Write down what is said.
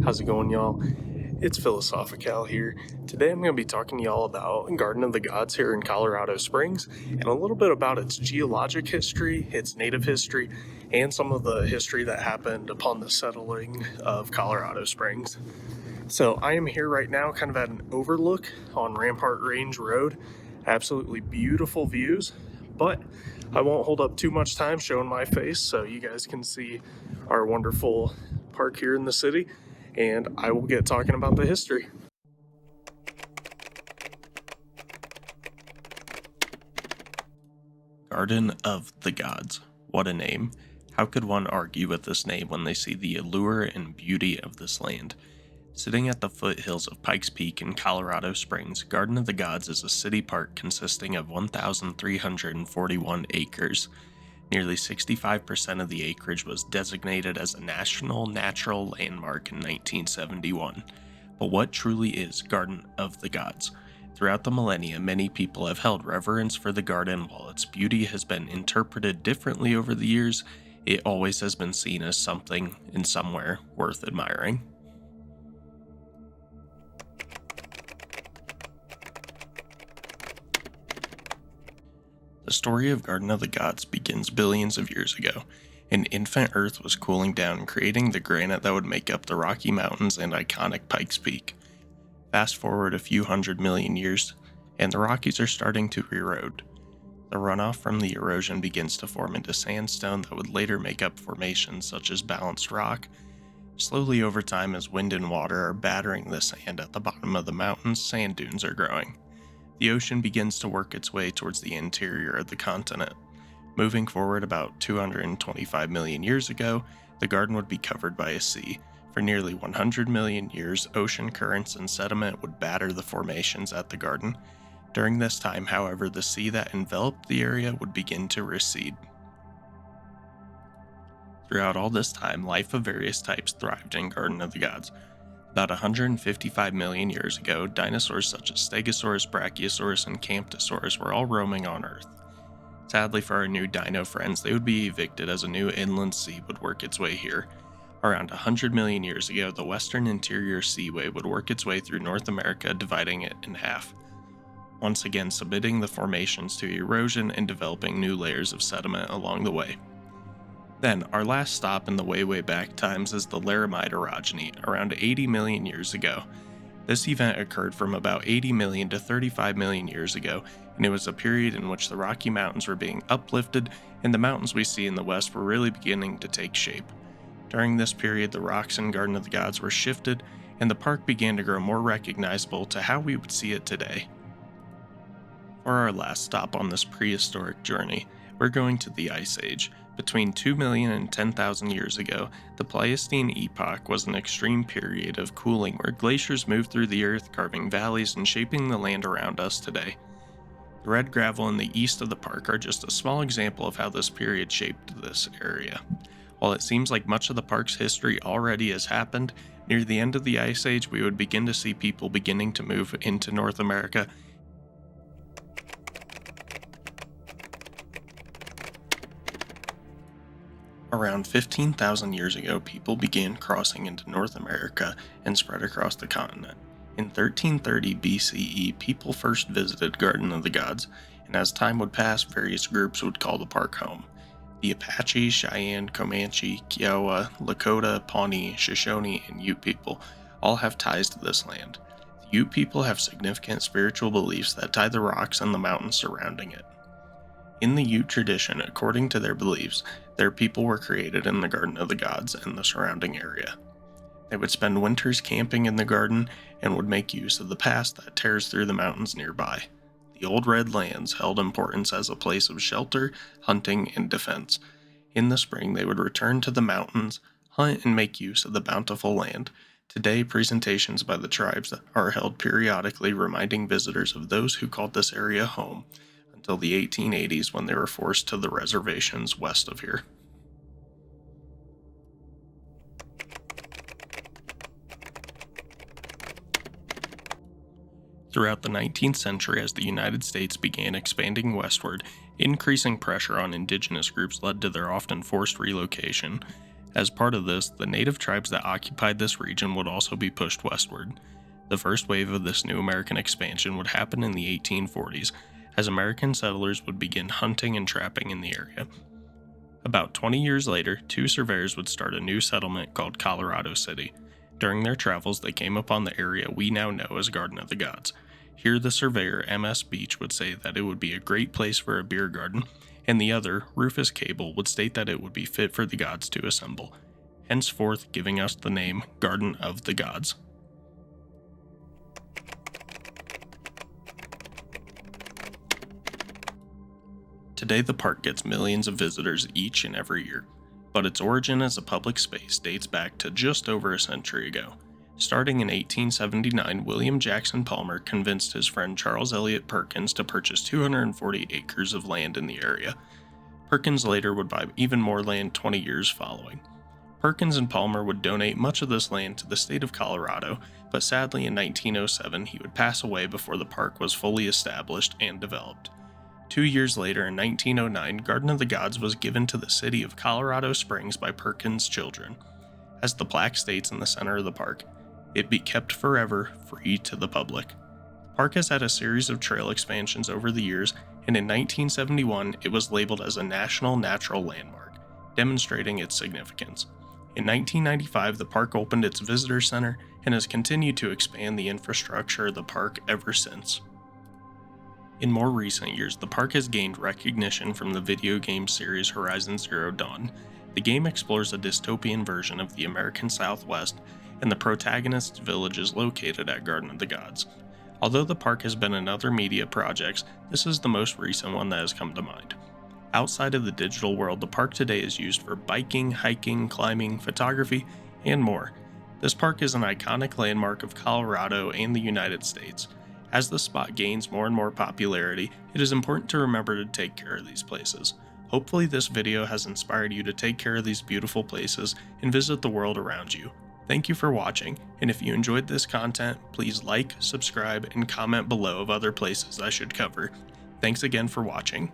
How's it going, y'all? It's Philosophical here. Today I'm going to be talking to y'all about Garden of the Gods here in Colorado Springs and a little bit about its geologic history, its native history, and some of the history that happened upon the settling of Colorado Springs. So I am here right now kind of at an overlook on Rampart Range Road. Absolutely beautiful views, but I won't hold up too much time showing my face so you guys can see our wonderful park here in the city, and I will get talking about the history. Garden of the Gods. What a name. How could one argue with this name when they see the allure and beauty of this land? Sitting at the foothills of Pikes Peak in Colorado Springs, Garden of the Gods is a city park consisting of 1,341 acres. Nearly 65% of the acreage was designated as a National Natural Landmark in 1971. But what truly is Garden of the Gods? Throughout the millennia, many people have held reverence for the garden. While its beauty has been interpreted differently over the years, it always has been seen as something and somewhere worth admiring. The story of Garden of the Gods begins billions of years ago. An infant Earth was cooling down, creating the granite that would make up the Rocky Mountains and iconic Pikes Peak. Fast forward a few 100 million years, and the Rockies are starting to erode. The runoff from the erosion begins to form into sandstone that would later make up formations such as balanced rock. Slowly over time, as wind and water are battering the sand at the bottom of the mountains, sand dunes are growing. The ocean begins to work its way towards the interior of the continent. Moving forward about 225 million years ago, the garden would be covered by a sea. For nearly 100 million years, ocean currents and sediment would batter the formations at the garden. During this time, however, the sea that enveloped the area would begin to recede. Throughout all this time, life of various types thrived in Garden of the Gods. About 155 million years ago, dinosaurs such as Stegosaurus, Brachiosaurus, and Camptosaurus were all roaming on Earth. Sadly for our new dino friends, they would be evicted as a new inland sea would work its way here. Around 100 million years ago, the Western Interior Seaway would work its way through North America, dividing it in half, once again submitting the formations to erosion and developing new layers of sediment along the way. Then, our last stop in the way back times is the Laramide orogeny, around 80 million years ago. This event occurred from about 80 million to 35 million years ago, and it was a period in which the Rocky Mountains were being uplifted and the mountains we see in the west were really beginning to take shape. During this period, the rocks in Garden of the Gods were shifted, and the park began to grow more recognizable to how we would see it today. For our last stop on this prehistoric journey, we're going to the Ice Age. Between 2 million and 10,000 years ago, the Pleistocene epoch was an extreme period of cooling where glaciers moved through the earth, carving valleys and shaping the land around us today. The red gravel in the east of the park are just a small example of how this period shaped this area. While it seems like much of the park's history already has happened, near the end of the Ice Age we would begin to see people beginning to move into North America. Around 15,000 years ago, people began crossing into North America and spread across the continent. In 1330 BCE, people first visited Garden of the Gods, and as time would pass, various groups would call the park home. The Apache, Cheyenne, Comanche, Kiowa, Lakota, Pawnee, Shoshone, and Ute people all have ties to this land. The Ute people have significant spiritual beliefs that tie the rocks and the mountains surrounding it. In the Ute tradition, according to their beliefs, their people were created in the Garden of the Gods and the surrounding area. They would spend winters camping in the garden and would make use of the pass that tears through the mountains nearby. The Old Red Lands held importance as a place of shelter, hunting, and defense. In the spring, they would return to the mountains, hunt, and make use of the bountiful land. Today, presentations by the tribes are held periodically, reminding visitors of those who called this area home, until the 1880s when they were forced to the reservations west of here. Throughout the 19th century, as the United States began expanding westward, increasing pressure on indigenous groups led to their often forced relocation. As part of this, the native tribes that occupied this region would also be pushed westward. The first wave of this new American expansion would happen in the 1840s, as American settlers would begin hunting and trapping in the area. About 20 years later, two surveyors would start a new settlement called Colorado City. During their travels, they came upon the area we now know as Garden of the Gods. Here, the surveyor M.S. Beach would say that it would be a great place for a beer garden, and the other, Rufus Cable, would state that it would be fit for the gods to assemble, henceforth giving us the name Garden of the Gods. Today, the park gets millions of visitors each and every year, but its origin as a public space dates back to just over a century ago. Starting in 1879, William Jackson Palmer convinced his friend Charles Eliot Perkins to purchase 240 acres of land in the area. Perkins later would buy even more land 20 years following. Perkins and Palmer would donate much of this land to the state of Colorado, but sadly in 1907 he would pass away before the park was fully established and developed. 2 years later, in 1909, Garden of the Gods was given to the city of Colorado Springs by Perkins' children. As the plaque states in the center of the park, it be kept forever free to the public. The park has had a series of trail expansions over the years, and in 1971 it was labeled as a National Natural Landmark, demonstrating its significance. In 1995, the park opened its visitor center and has continued to expand the infrastructure of the park ever since. In more recent years, the park has gained recognition from the video game series Horizon Zero Dawn. The game explores a dystopian version of the American Southwest, and the protagonist's village is located at Garden of the Gods. Although the park has been in other media projects, this is the most recent one that has come to mind. Outside of the digital world, the park today is used for biking, hiking, climbing, photography, and more. This park is an iconic landmark of Colorado and the United States. As the spot gains more and more popularity, it is important to remember to take care of these places. Hopefully this video has inspired you to take care of these beautiful places and visit the world around you. Thank you for watching, and if you enjoyed this content, please like, subscribe, and comment below of other places I should cover. Thanks again for watching.